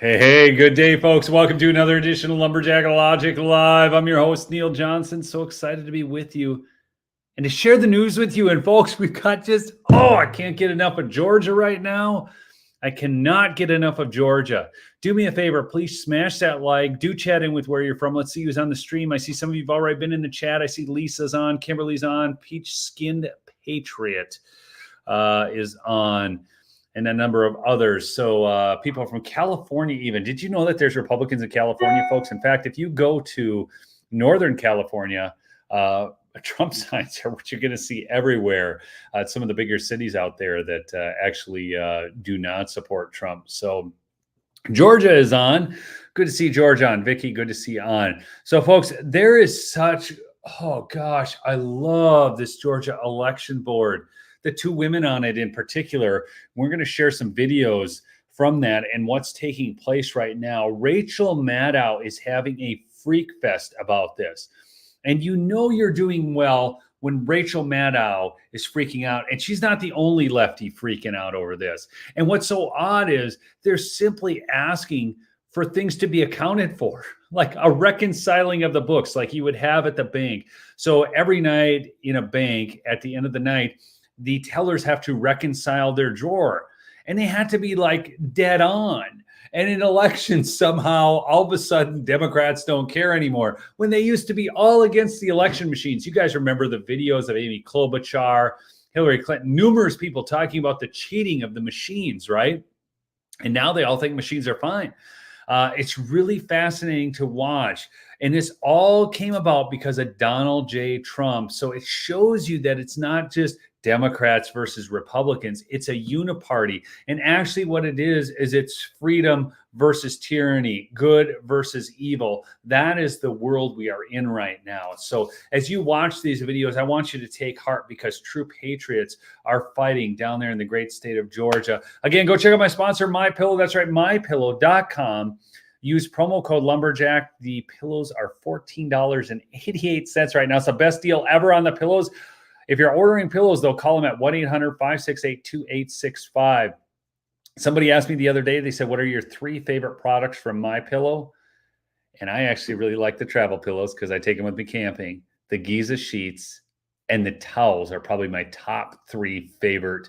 Hey, good day, folks. Welcome to another edition of Lumberjack Logic Live. I'm your host, Neil Johnson. So excited to be with you and to share the news with you. And folks, we've got I can't get enough of Georgia right now. I cannot get enough of Georgia. Do me a favor, please smash that like. Do chat in with where you're from. Let's see who's on the stream. I see some of you have already been in the chat. I see Lisa's on, Kimberly's on, Peach Skinned Patriot is on, and a number of others. So people from California even. Did you know that there's Republicans in California, folks? In fact, if you go to Northern California, Trump signs are what you're going to see everywhere. Some of the bigger cities out there that actually do not support Trump. So Georgia is on. Good to see Georgia on. Vicky, good to see you on. So, folks, there is such, I love this Georgia election board. The two women on it in particular. We're going to share some videos from that and what's taking place right now. Rachel Maddow is having a freak fest about this. And you know you're doing well when Rachel Maddow is freaking out. And she's not the only lefty freaking out over this. And what's so odd is they're simply asking for things to be accounted for, like a reconciling of the books, like you would have at the bank. So every night in a bank, at the end of the night, the tellers have to reconcile their drawer, and they had to be like dead on. And in elections, somehow, all of a sudden, Democrats don't care anymore when they used to be all against the election machines. You guys remember the videos of Amy Klobuchar, Hillary Clinton, numerous people talking about the cheating of the machines, right? And now they all think machines are fine. It's really fascinating to watch. And this all came about because of Donald J. Trump. So it shows you that it's not just Democrats versus Republicans. It's a uniparty. And actually what it is it's freedom versus tyranny, good versus evil. That is the world we are in right now. So as you watch these videos, I want you to take heart because true patriots are fighting down there in the great state of Georgia. Again, go check out my sponsor, MyPillow. That's right, mypillow.com. Use promo code Lumberjack. The pillows are $14.88 right now. It's the best deal ever on the pillows. If you're ordering pillows, they'll call them at 1-800-568-2865. Somebody asked me the other day, they said, what are your 3 favorite products from MyPillow? And I actually really like the travel pillows because I take them with me camping. The Giza sheets and the towels are probably my top 3 favorite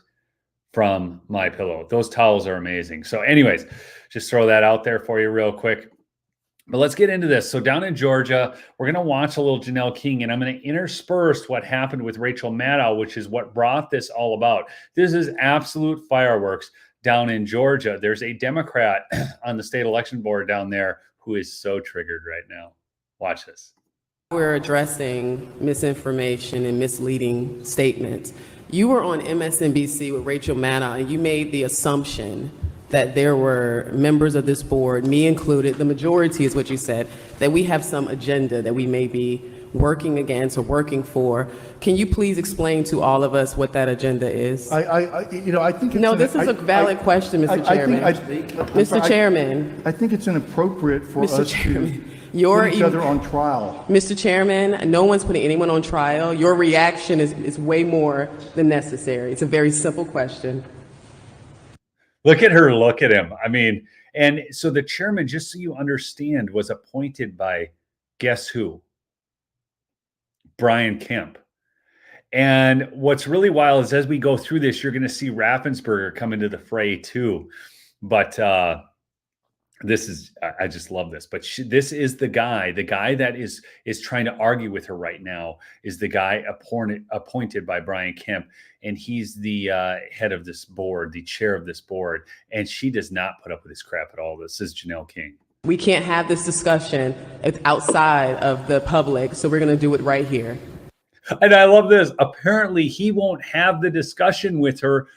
from MyPillow. Those towels are amazing. So anyways, just throw that out there for you real quick. But let's get into this. So down in Georgia, we're going to watch a little Janelle King, and I'm going to intersperse what happened with Rachel Maddow, which is what brought this all about. This is absolute fireworks down in Georgia. There's a Democrat on the state election board down there who is so triggered right now. Watch this. We're addressing misinformation and misleading statements. You were on MSNBC with Rachel Maddow, and you made the assumption that there were members of this board, me included, the majority is what you said, that we have some agenda that we may be working against or working for. Can you please explain to all of us what that agenda is? I think it's this is a valid question, Mr. Chairman. Mr. Chairman. I think it's inappropriate for us to put each other on trial. Mr. Chairman, no one's putting anyone on trial. Your reaction is way more than necessary. It's a very simple question. Look at her, look at him. I mean, and so the chairman, just so you understand, was appointed by, guess who? Brian Kemp. And what's really wild is as we go through this, you're going to see Raffensperger come into the fray too. But I just love this. But this is the guy that is trying to argue with her right now is the guy appointed by Brian Kemp. And he's the head of this board, the chair of this board. And she does not put up with this crap at all. This is Janelle King. We can't have this discussion outside of the public, so we're going to do it right here. And I love this. Apparently, he won't have the discussion with her,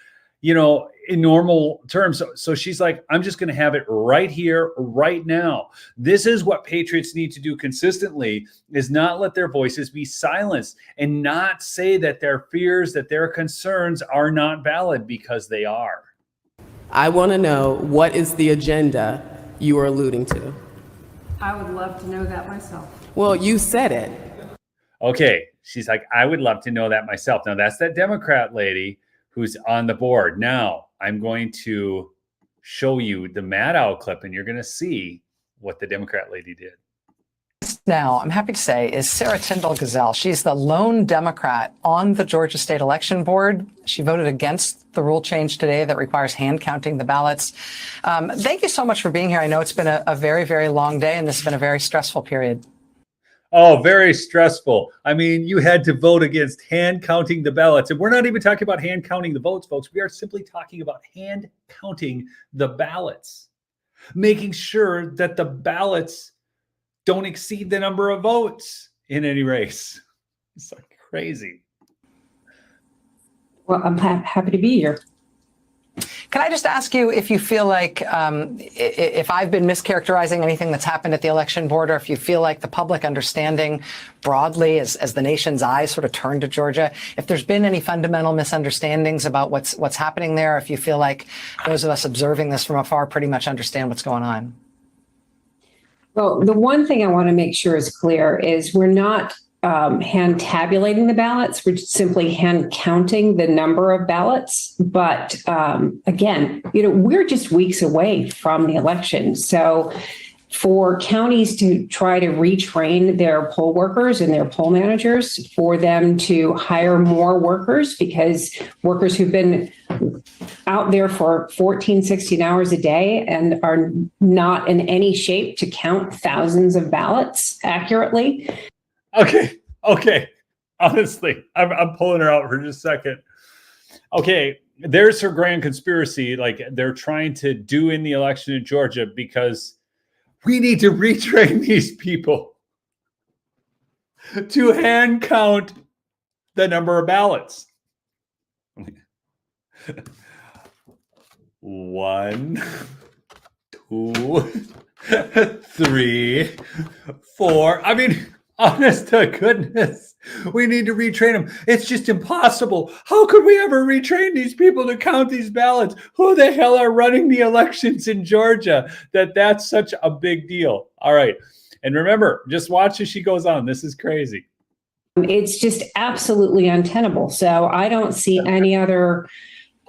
in normal terms. So she's like, I'm just going to have it right here, right now. This is what patriots need to do consistently, is not let their voices be silenced and not say that their fears, that their concerns are not valid, because they are. I want to know, what is the agenda you are alluding to? I would love to know that myself. Well, you said it. Okay. She's like, I would love to know that myself. Now, that's that Democrat lady who's on the board. Now, I'm going to show you the Maddow clip, and you're going to see what the Democrat lady did. Now, I'm happy to say, is Sarah Tyndall Gazelle. She's the lone Democrat on the Georgia State Election Board. She voted against the rule change today that requires hand counting the ballots. Thank you so much for being here. I know it's been a very, very long day, and this has been a very stressful period. Oh, very stressful. I mean, you had to vote against hand counting the ballots. And we're not even talking about hand counting the votes, folks. We are simply talking about hand counting the ballots, making sure that the ballots don't exceed the number of votes in any race. It's like crazy. Well, I'm happy to be here. Can I just ask you if you feel like, if I've been mischaracterizing anything that's happened at the election board, or if you feel like the public understanding broadly as the nation's eyes sort of turn to Georgia, if there's been any fundamental misunderstandings about what's happening there, if you feel like those of us observing this from afar pretty much understand what's going on? Well, the one thing I want to make sure is clear is we're not hand tabulating the ballots. We're simply hand counting the number of ballots. But again, we're just weeks away from the election. So for counties to try to retrain their poll workers and their poll managers, for them to hire more workers, because workers who've been out there for 14, 16 hours a day and are not in any shape to count thousands of ballots accurately. Okay. Honestly, I'm pulling her out for just a second. Okay, there's her grand conspiracy, like they're trying to do in the election in Georgia, because we need to retrain these people to hand count the number of ballots. 1, 2, 3, 4. I mean, honest to goodness, we need to retrain them. It's just impossible. How could we ever retrain these people to count these ballots? Who the hell are running the elections in Georgia that's such a big deal? All right. And remember, just watch as she goes on. This is crazy. It's just absolutely untenable. So I don't see any other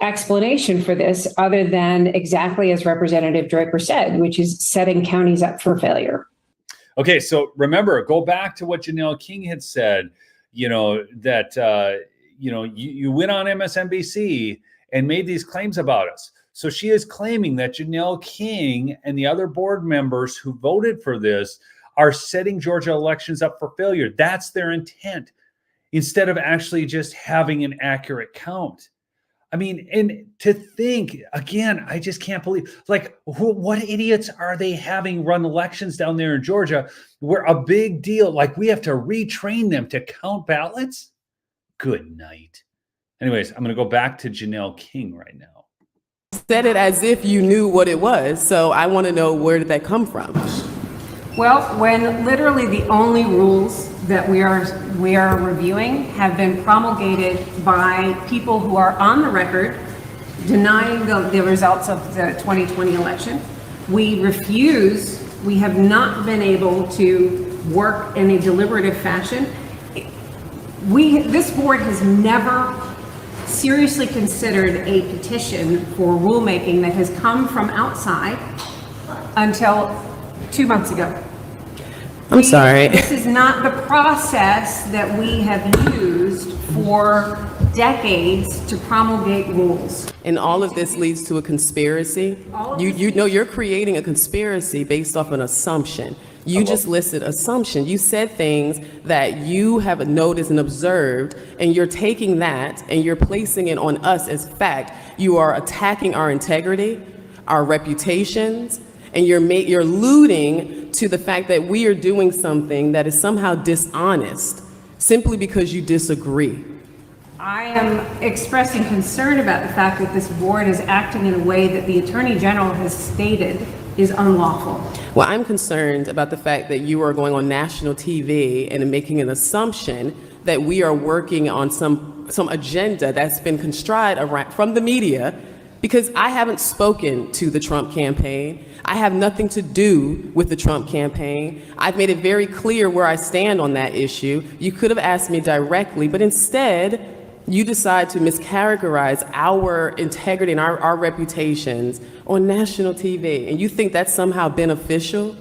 explanation for this other than exactly as Representative Draper said, which is setting counties up for failure. Okay, so remember, go back to what Janelle King had said, that, you went on MSNBC and made these claims about us. So she is claiming that Janelle King and the other board members who voted for this are setting Georgia elections up for failure. That's their intent, instead of actually just having an accurate count. I mean, and to think, again, I just can't believe, like, what idiots are they having run elections down there in Georgia where a big deal, like we have to retrain them to count ballots? Good night. Anyways, I'm going to go back to Janelle King right now. Said it as if you knew what it was. So I want to know, where did that come from? Well, when literally the only rules that we are reviewing have been promulgated by people who are on the record denying the results of the 2020 election, we have not been able to work in a deliberative fashion. This board has never seriously considered a petition for rulemaking that has come from outside until 2 months ago. I'm sorry. This is not the process that we have used for decades to promulgate rules. And all of this leads to a conspiracy. You're creating a conspiracy based off an assumption. You just listed assumption. You said things that you have noticed and observed, and you're taking that and you're placing it on us as fact. You are attacking our integrity, our reputations, and you're alluding to the fact that we are doing something that is somehow dishonest simply because you disagree. I am expressing concern about the fact that this board is acting in a way that the Attorney General has stated is unlawful. Well, I'm concerned about the fact that you are going on national TV and making an assumption that we are working on some agenda that's been contrived from the media, because I haven't spoken to the Trump campaign. I have nothing to do with the Trump campaign. I've made it very clear where I stand on that issue. You could have asked me directly, but instead, you decide to mischaracterize our integrity and our reputations on national TV, and you think that's somehow beneficial?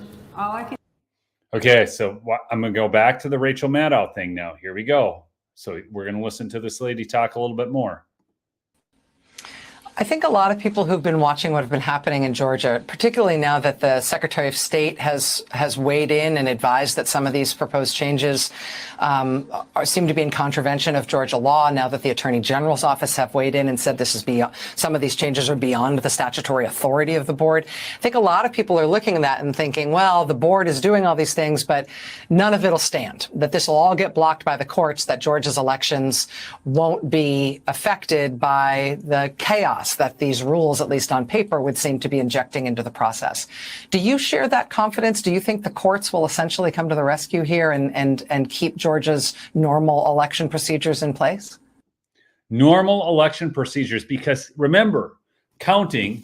Okay, so I'm going to go back to the Rachel Maddow thing now. Here we go. So we're going to listen to this lady talk a little bit more. I think a lot of people who've been watching what have been happening in Georgia, particularly now that the Secretary of State has weighed in and advised that some of these proposed changes seem to be in contravention of Georgia law, now that the Attorney General's office have weighed in and said this is beyond, some of these changes are beyond the statutory authority of the board. I think a lot of people are looking at that and thinking, well, the board is doing all these things, but none of it'll stand, that this will all get blocked by the courts, that Georgia's elections won't be affected by the chaos that these rules, at least on paper, would seem to be injecting into the process. Do you share that confidence? Do you think the courts will essentially come to the rescue here and keep Georgia's normal election procedures in place? Normal election procedures, because remember, counting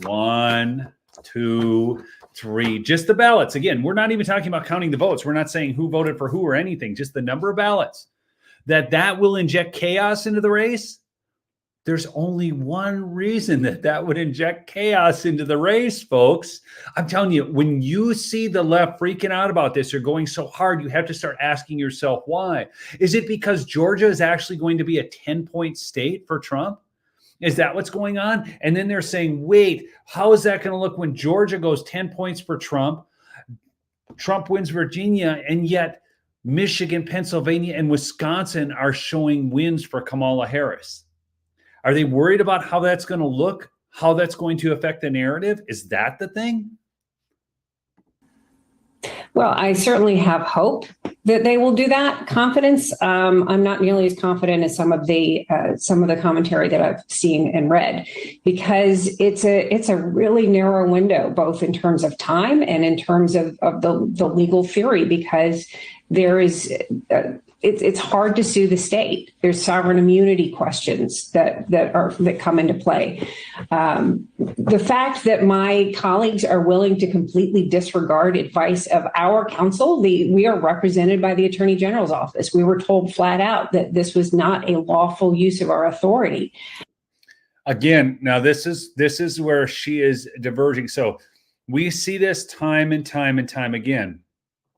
1, 2, 3, just the ballots. Again, we're not even talking about counting the votes. We're not saying who voted for who or anything, just the number of ballots. That will inject chaos into the race. There's only one reason that would inject chaos into the race, folks. I'm telling you, when you see the left freaking out about this or going so hard, you have to start asking yourself why. Is it because Georgia is actually going to be a 10-point state for Trump? Is that what's going on? And then they're saying, wait, how is that going to look when Georgia goes 10 points for Trump? Trump wins Virginia, and yet Michigan, Pennsylvania, and Wisconsin are showing wins for Kamala Harris. Are they worried about how that's going to look, how that's going to affect the narrative? Is that the thing? Well, I certainly have hope that they will do that. Confidence. I'm not nearly as confident as some of the commentary that I've seen and read, because it's a really narrow window, both in terms of time and in terms of the legal theory, because there is. It's hard to sue the state. There's sovereign immunity questions that come into play. The fact that my colleagues are willing to completely disregard advice of our counsel, we are represented by the Attorney General's office. We were told flat out that this was not a lawful use of our authority. Again, now this is where she is diverging. So we see this time and time and time again.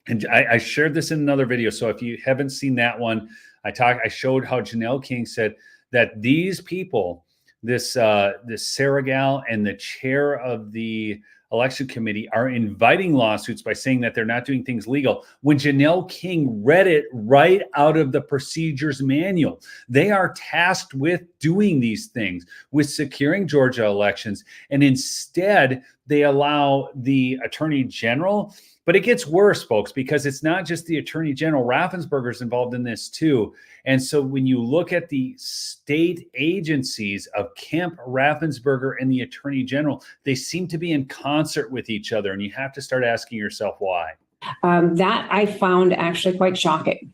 And I shared this in another video. So if you haven't seen that one, I showed how Janelle King said that these people, this Sarah gal and the chair of the election committee, are inviting lawsuits by saying that they're not doing things legal, when Janelle King read it right out of the procedures manual. They are tasked with doing these things, with securing Georgia elections, and instead they allow the Attorney General. But it gets worse, folks, because it's not just the Attorney General. Raffensperger's involved in this too. And so when you look at the state agencies of Kemp, Raffensperger, and the Attorney General, they seem to be in concert with each other. And you have to start asking yourself why. That I found actually quite shocking.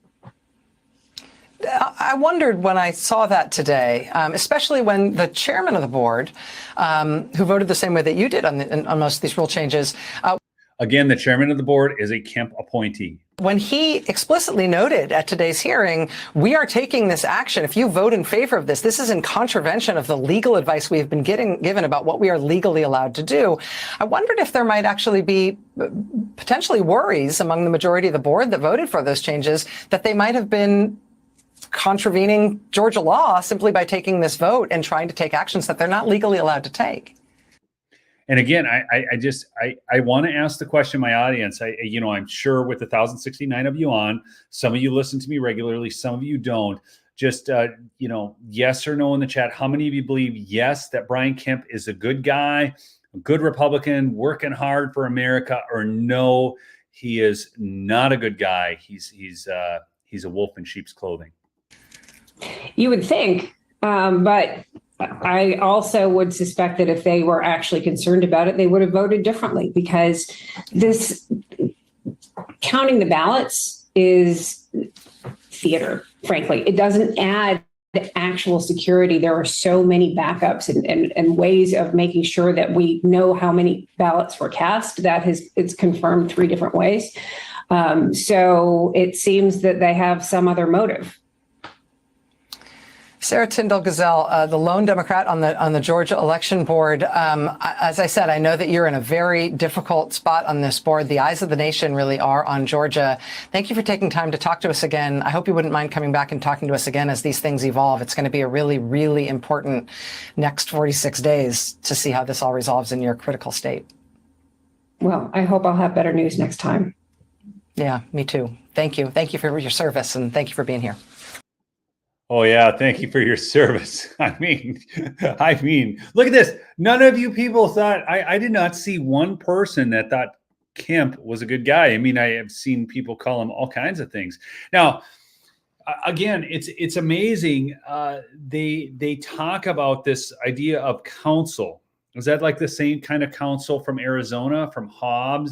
I wondered when I saw that today, especially when the chairman of the board, who voted the same way that you did on most of these rule changes, again, the chairman of the board is a Kemp appointee. When he explicitly noted at today's hearing, we are taking this action. If you vote in favor of this, this is in contravention of the legal advice we have been given about what we are legally allowed to do. I wondered if there might actually be potentially worries among the majority of the board that voted for those changes that they might have been contravening Georgia law simply by taking this vote and trying to take actions that they're not legally allowed to take. And again, I want to ask the question, my audience. I'm sure with 1,069 of you on, some of you listen to me regularly, some of you don't. Just yes or no in the chat. How many of you believe yes that Brian Kemp is a good guy, a good Republican, working hard for America, or no, he is not a good guy. He's a wolf in sheep's clothing. You would think, but I also would suspect that if they were actually concerned about it, they would have voted differently, because this counting the ballots is theater, frankly. It doesn't add actual security. There are so many backups and ways of making sure that we know how many ballots were cast. It's confirmed 3 different ways. So it seems that they have some other motive. Sarah Tyndall Gazelle, the lone Democrat on the Georgia election board. As I said, I know that you're in a very difficult spot on this board. The eyes of the nation really are on Georgia. Thank you for taking time to talk to us again. I hope you wouldn't mind coming back and talking to us again as these things evolve. It's going to be a really, really important next 46 days to see how this all resolves in your critical state. Well, I hope I'll have better news next time. Yeah, me too. Thank you. Thank you for your service, and thank you for being here. Oh yeah, thank you for your service. I mean, look at this. None of you people thought, I did not see one person that thought Kemp was a good guy. I mean, I have seen people call him all kinds of things. Now, again, it's amazing. They talk about this idea of counsel. Is that like the same kind of counsel from Arizona, from Hobbs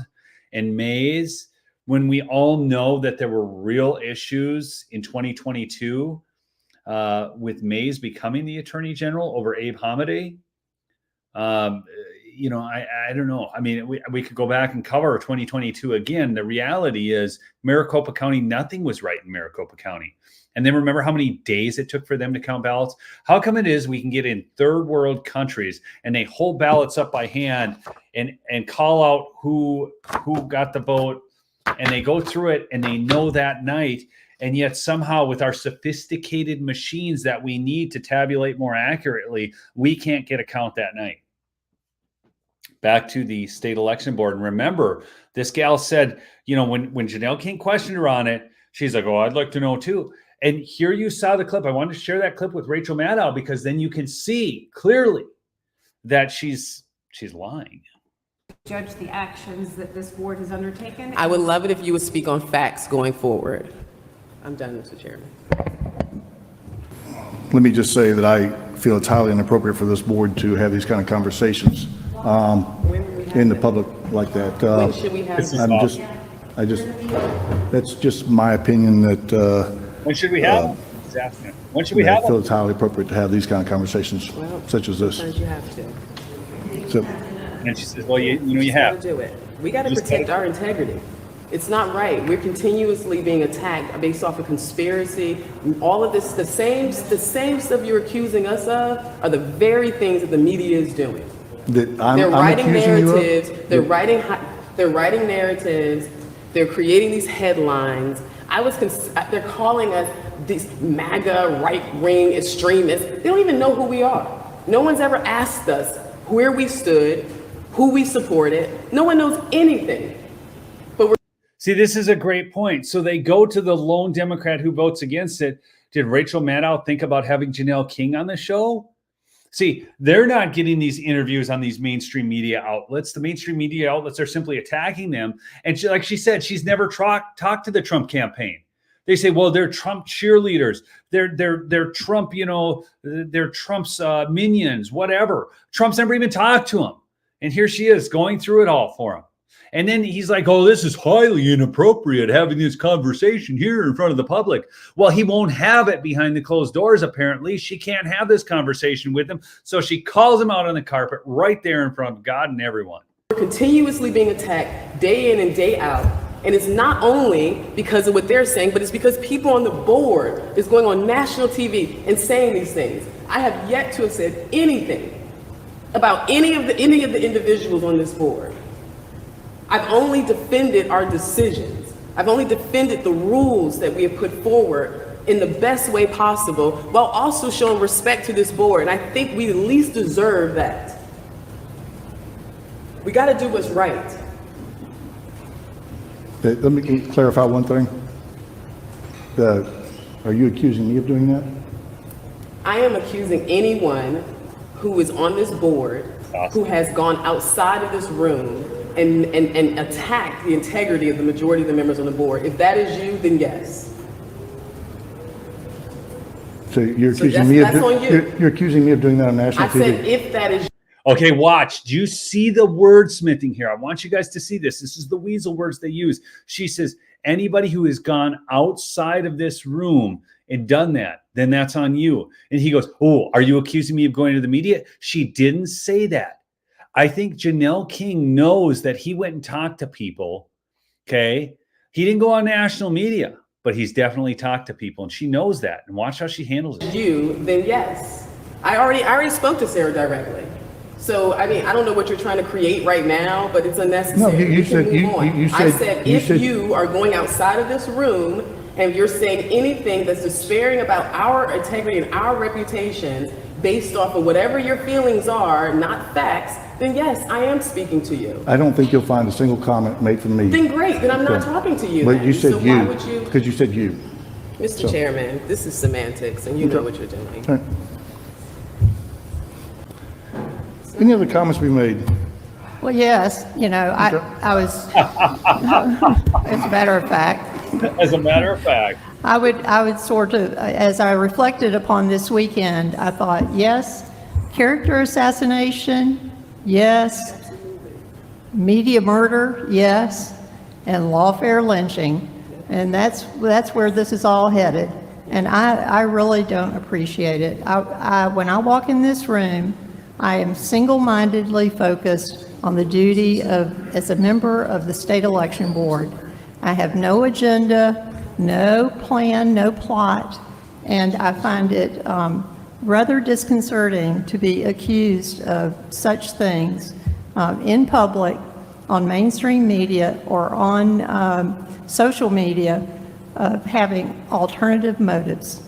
and Mays, when we all know that there were real issues in 2022? With Mays becoming the attorney general over Abe Hamadeh. You know, I don't know. I mean, we could go back and cover 2022 again. The reality is Maricopa County, nothing was right in Maricopa County. And then remember how many days it took for them to count ballots? How come it is we can get in third world countries and they hold ballots up by hand and call out who got the vote, and they go through it and they know that night. And yet somehow with our sophisticated machines that we need to tabulate more accurately, we can't get a count that night. Back to the state election board. And remember, this gal said, you know, when Janelle King questioned her on it, she's like, oh, I'd like to know too. And here you saw the clip. I wanted to share that clip with Rachel Maddow because then you can see clearly that she's lying. Judge the actions that this board has undertaken. I would love it if you would speak on facts going forward. I'm done, Mr. Chairman. Let me just say that I feel it's highly inappropriate for this board to have these kind of conversations in the public like that. When should we have That's just my opinion that. When should we have them? He's asking. When should we have I feel them? it's highly appropriate to have these kind of conversations such as this. Sometimes you have to. So, And she says, well, you have. Do it. We got to Just protect gotta- our integrity. It's not right. We're continuously being attacked based off of conspiracy. All of this, the same stuff you're accusing us of are the very things that the media is doing. They're writing narratives. They're writing narratives. They're creating these headlines. They're calling us these MAGA right-wing extremists. They don't even know who we are. No one's ever asked us where we stood, who we supported. No one knows anything. See, this is a great point. So they go to the lone Democrat who votes against it. Did Rachel Maddow think about having Janelle King on the show? See, they're not getting these interviews on these mainstream media outlets. The mainstream media outlets are simply attacking them. And she, like she said, she's never talked to the Trump campaign. They say, well, they're Trump cheerleaders. They're Trump, they're Trump's minions, whatever. Trump's never even talked to him. And here she is going through it all for him. And then he's like, oh, this is highly inappropriate having this conversation here in front of the public. Well, he won't have it behind the closed doors, apparently. She can't have this conversation with him. So she calls him out on the carpet right there in front of God and everyone. We're continuously being attacked day in and day out. And it's not only because of what they're saying, but it's because people on the board is going on national TV and saying these things. I have yet to have said anything about any of the individuals on this board. I've only defended our decisions. I've only defended the rules that we have put forward in the best way possible, while also showing respect to this board. And I think we at least deserve that. We got to do what's right. let me clarify one thing. Are you accusing me of doing that? I am accusing anyone who is on this board who has gone outside of this room and attacked the integrity of the majority of the members on the board. If that is you, then yes. So you're accusing me of you're accusing me of doing that on national TV? I said if that is. Okay, watch. Do you see the wordsmithing here? I want you guys to see this. This is the weasel words they use. She says, anybody who has gone outside of this room and done that, then that's on you. And he goes, oh, are you accusing me of going to the media? She didn't say that. I think Janelle King knows that he went and talked to people, okay? He didn't go on national media. but he's definitely talked to people, and she knows that. And watch how she handles it. Then yes. I already spoke to Sarah directly. So, I mean, I don't know what you're trying to create right now, but it's unnecessary. No, you We can said- move you- on. you I said- said, you if said- you are going outside of this room and you're saying anything that's despairing about our integrity and our reputation based off of whatever your feelings are, not facts, then yes, I am speaking to you. I don't think you'll find a single comment made from me. Then great, then I'm not Okay. talking to you. But then. you said So you, why would you? because you said you. Mr. Chairman, this is semantics and you know what you're doing. All right. Any other comments to be made? Well, yes, I was, as a matter of fact, As a matter of fact, I would sort of, as I reflected upon this weekend, I thought, yes, character assassination, yes, media murder, yes, and lawfare lynching. And that's where this is all headed. And I really don't appreciate it. When I walk in this room, I am single-mindedly focused on the duty of, as a member of the state election board. I have no agenda, no plan, no plot, and I find it rather disconcerting to be accused of such things in public, on mainstream media, or on social media, of having alternative motives.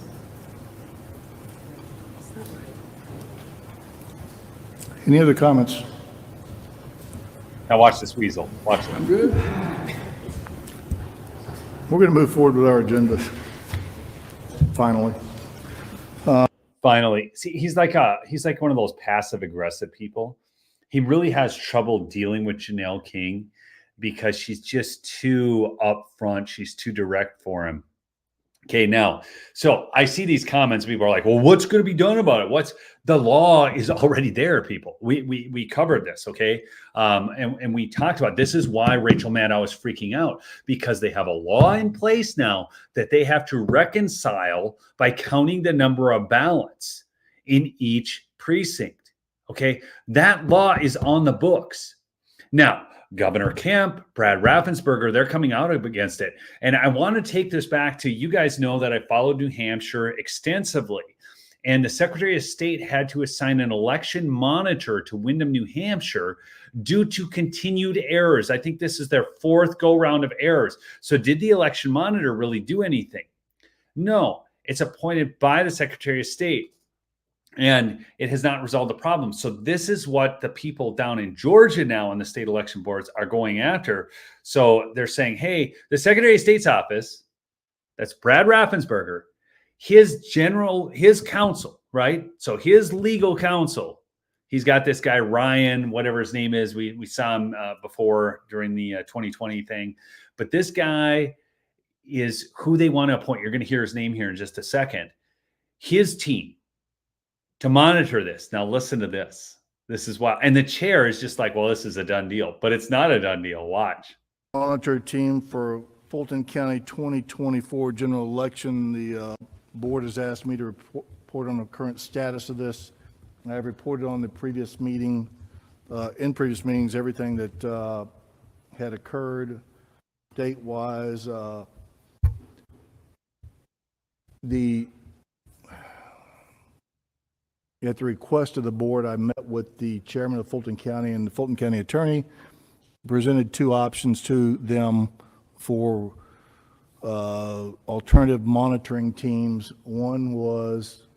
Any other comments? now watch this weasel. Watch this. Good. We're going to move forward with our agenda. Finally. Finally, see, he's like one of those passive aggressive people. He really has trouble dealing with Janelle King because she's just too upfront. She's too direct for him. Okay, now, so I see these comments. People are like, well, what's going to be done about it? The law is already there, people. We covered this, okay? And we talked about this is why Rachel Maddow is freaking out, because they have a law in place now that they have to reconcile by counting the number of ballots in each precinct, okay? That law is on the books. Now, Governor Kemp, Brad Raffensperger, they're coming out up against it. And I want to take this back to, you guys know that I followed New Hampshire extensively. And the Secretary of State had to assign an election monitor to Windham, New Hampshire due to continued errors. I think this is their fourth go-round of errors. So did the election monitor really do anything? No, it's appointed by the Secretary of State. And it has not resolved the problem. So this is what the people down in Georgia now in the state election boards are going after. So they're saying, hey, the Secretary of State's office, that's Brad Raffensperger, his counsel, right? So his legal counsel, he's got this guy, Ryan, whatever his name is. We saw him before during the 2020 thing. But this guy is who they want to appoint. You're going to hear his name here in just a second. His team to monitor this. Now listen to this. This is why. And the chair is just like, well, this is a done deal, but it's not a done deal. Watch. Monitor team for Fulton County 2024 general election. The board has asked me to report on the current status of this. I have reported on the previous meeting, in previous meetings, everything that had occurred date-wise. At the request of the board, I met with the chairman of Fulton County and the Fulton County attorney, presented two options to them for alternative monitoring teams. One was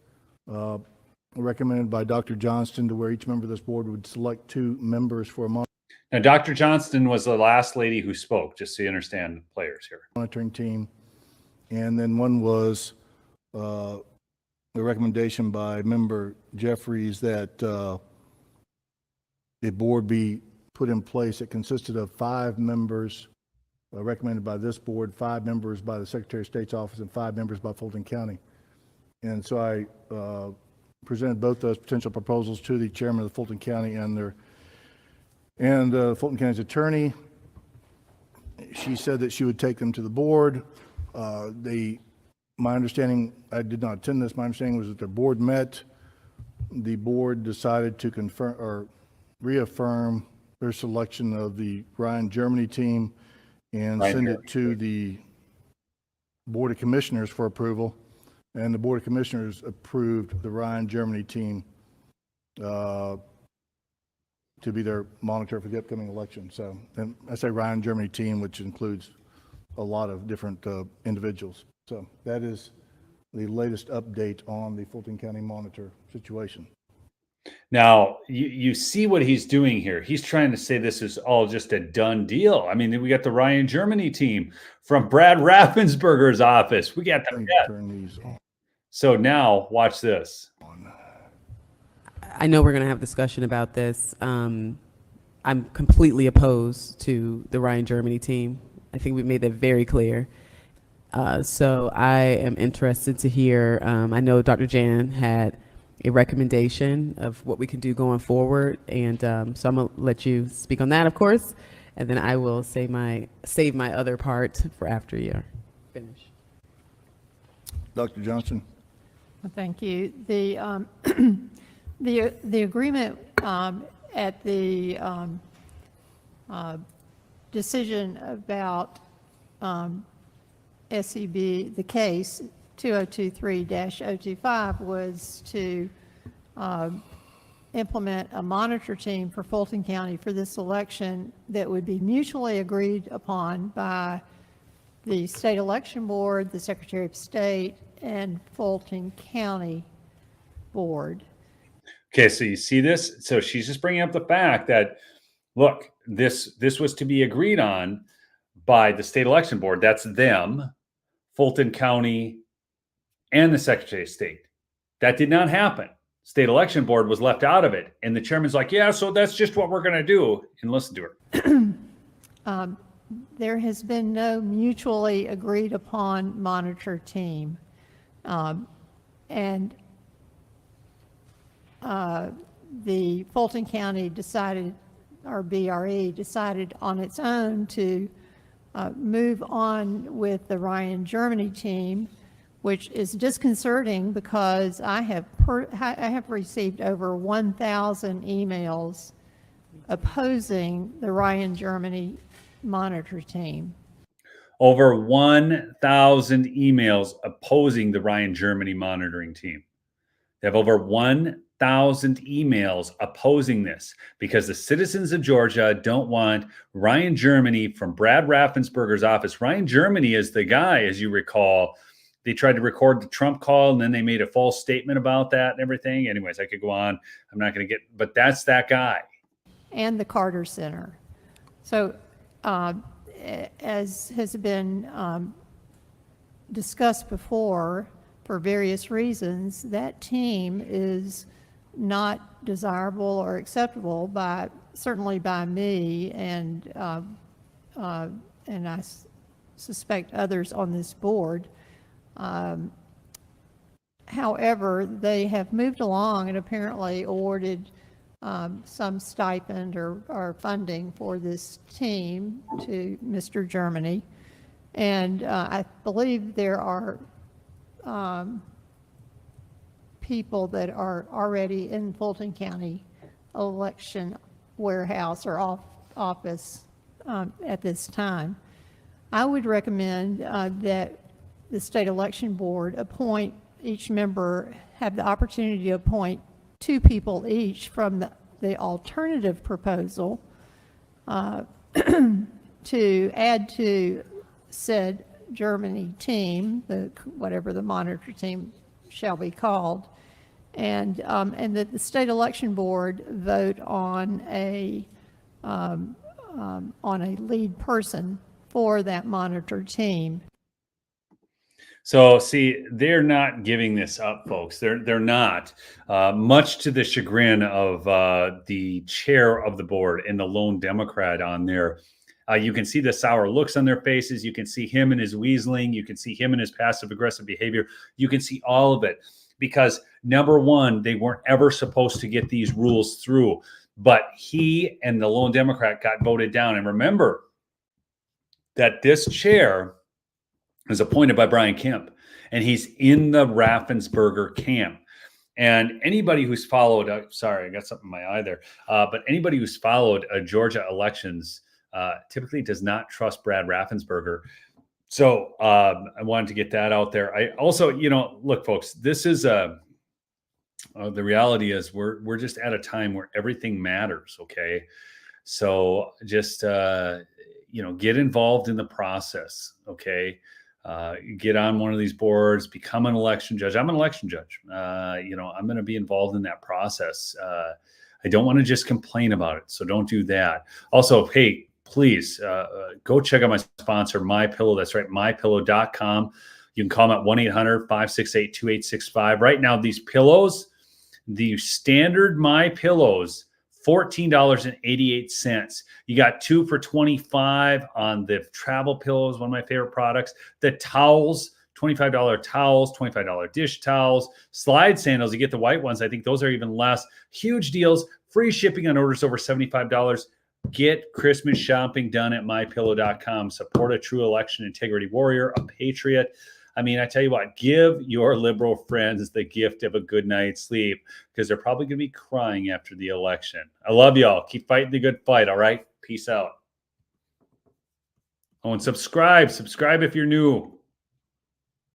recommended by Dr. Johnston, to where each member of this board would select two members for a Now, Dr. Johnston was the last lady who spoke, just so you understand the players here. monitoring team. And then one was the recommendation by member Jeffries that a board be put in place that consisted of 5 members recommended by this board, 5 members by the Secretary of State's office, and 5 members by Fulton County. And so I presented both those potential proposals to the chairman of the Fulton County and Fulton County's attorney. She said that she would take them to the board. My understanding, I did not attend this, my understanding was that their board met. The board decided to confirm or reaffirm their selection of the Ryan Germany team and send it to the Board of Commissioners for approval, and the Board of Commissioners approved the Ryan Germany team to be their monitor for the upcoming election. So, and I say Ryan Germany team, which includes a lot of different individuals. So that is the latest update on the Fulton County monitor situation. Now, you see what he's doing here. He's trying to say this is all just a done deal. I mean, we got the Ryan Germany team from Brad Raffensperger's office. We got Let me the turn these on. So now watch this. I know we're going to have discussion about this. I'm completely opposed to the Ryan Germany team. I think we made that very clear. So I am interested to hear, I know Dr. Jan had a recommendation of what we can do going forward. And so I'm going to let you speak on that, of course. And then I will save my other part for after you're finished. Dr. Johnson? Well, thank you. The the agreement at the decision about SEB, the case 2023-025 was to implement a monitor team for Fulton County for this election that would be mutually agreed upon by the State Election Board, the Secretary of State, and Fulton County Board. Okay, so you see this? So she's just bringing up the fact that, look, this was to be agreed on by the State Election Board. That's them, Fulton County, and the Secretary of State. That did not happen. State Election Board was left out of it. And the chairman's like, yeah, so that's just what we're going to do. And listen to her. There has been no mutually agreed upon monitor team. And the Fulton County decided, or BRE decided on its own to move on with the Ryan Germany team, which is disconcerting because I have received over 1,000 emails opposing the Ryan Germany monitor team. Over 1,000 emails opposing the Ryan Germany monitoring team. They have over 1,000 emails opposing this because the citizens of Georgia don't want Ryan Germany from Brad Raffensperger's office. Ryan Germany is the guy, as you recall. They tried to record the Trump call, and then they made a false statement about that and everything. Anyways, I could go on. I'm not going to but that's that guy. And the Carter Center. So, as has been discussed before, for various reasons, that team is not desirable or acceptable certainly by me, and I suspect others on this board. However, they have moved along and apparently awarded some stipend or funding for this team to Mr. Germany. And I believe there are people that are already in Fulton County election warehouse or office at this time. I would recommend that the State Election Board appoint each member, have the opportunity to appoint 2 people each from the alternative proposal to add to said Germany team, whatever the monitor team shall be called, and that the State Election Board vote on a lead person for that monitor team. So see, they're not giving this up, folks. They're not, much to the chagrin of the chair of the board and the lone Democrat on there. You can see the sour looks on their faces. You can see him and his weaseling. You can see him and his passive aggressive behavior. You can see all of it because, number one, they weren't ever supposed to get these rules through, but he and the lone Democrat got voted down. And remember that this chair is appointed by Brian Kemp, and he's in the Raffensperger camp. And anybody who's followed, sorry, I got something in my eye there, but anybody who's followed Georgia elections typically does not trust Brad Raffensperger. So I wanted to get that out there. I also, look, folks, this is the reality is we're just at a time where everything matters. Okay. So just, get involved in the process. Okay. Get on one of these boards, become an election judge. I'm an election judge. I'm going to be involved in that process. I don't want to just complain about it. So don't do that. Also, hey, please go check out my sponsor, MyPillow. That's right, mypillow.com. You can call them at 1-800-568-2865. Right now, these pillows, the standard MyPillows, $14.88. You got 2 for $25 on the travel pillows, one of my favorite products. The towels, $25 towels, $25 dish towels, slide sandals. You get the white ones. I think those are even less. Huge deals, free shipping on orders over $75. Get Christmas shopping done at mypillow.com. Support a true election integrity warrior, a patriot. I mean, I tell you what, give your liberal friends the gift of a good night's sleep, because they're probably going to be crying after the election. I love y'all. Keep fighting the good fight. All right. Peace out. Oh, and subscribe if you're new.